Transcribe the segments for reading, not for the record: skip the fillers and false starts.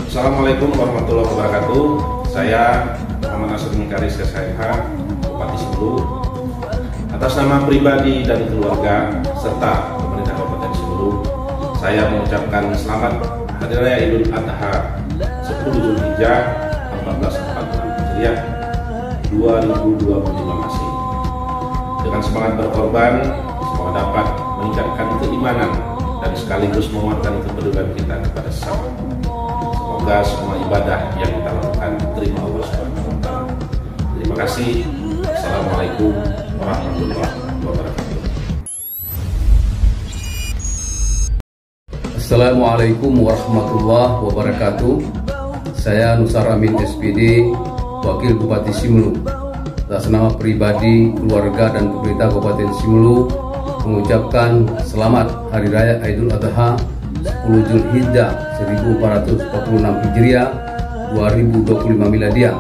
Assalamualaikum warahmatullahi wabarakatuh. Saya Muhammad Nasruddin Karis SHMH, Bupati Simelu. Atas nama pribadi dan keluarga serta pemerintah Kabupaten Simelu, saya mengucapkan selamat Hari Raya Idul Adha 10 Zulhijjah 1446 Hijriah 2025 Masehi. Dengan semangat berkorban, semoga dapat meningkatkan keimanan dan sekaligus menguatkan kepedulian kita kepada sesama. Semoga semua ibadah yang kita lakukan diterima Allah Subhanahu wa Ta'ala. Terima kasih. Assalamualaikum warahmatullahi wabarakatuh. Assalamualaikum warahmatullahi wabarakatuh. Saya Nusar Amin SPD, Wakil Bupati Simelu. Atas nama pribadi, keluarga, dan pemerintah Kabupaten Simelu mengucapkan selamat Hari Raya Idul Adha 10 Zulhijjah 1446 Hijriah 2025 Miladiah.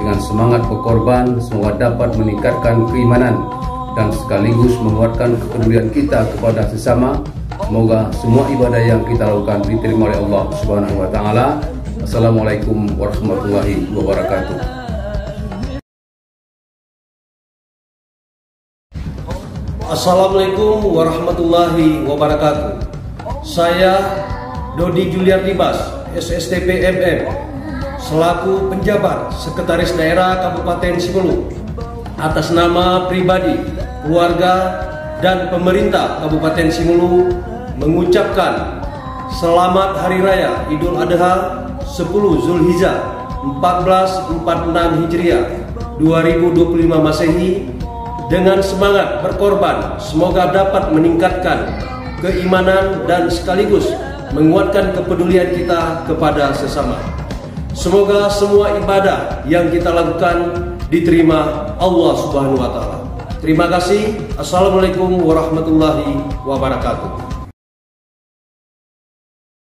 Dengan semangat berkorban, semoga dapat meningkatkan keimanan dan sekaligus menguatkan kepedulian kita kepada sesama. Semoga semua ibadah yang kita lakukan diterima oleh Allah Subhanahu wa Ta'ala. Assalamualaikum warahmatullahi wabarakatuh. Assalamualaikum warahmatullahi wabarakatuh. Saya Dodi Juliardi Bas, SSTP MM, selaku penjabat Sekretaris Daerah Kabupaten Simelu, atas nama pribadi, keluarga, dan pemerintah Kabupaten Simelu mengucapkan selamat Hari Raya Idul Adha 10 Zulhijjah 1446 Hijriah 2025 Masehi. Dengan semangat berkorban, semoga dapat meningkatkan keimanan dan sekaligus menguatkan kepedulian kita kepada sesama. Semoga semua ibadah yang kita lakukan diterima Allah Subhanahu wa Ta'ala. Terima kasih. Assalamualaikum warahmatullahi wabarakatuh.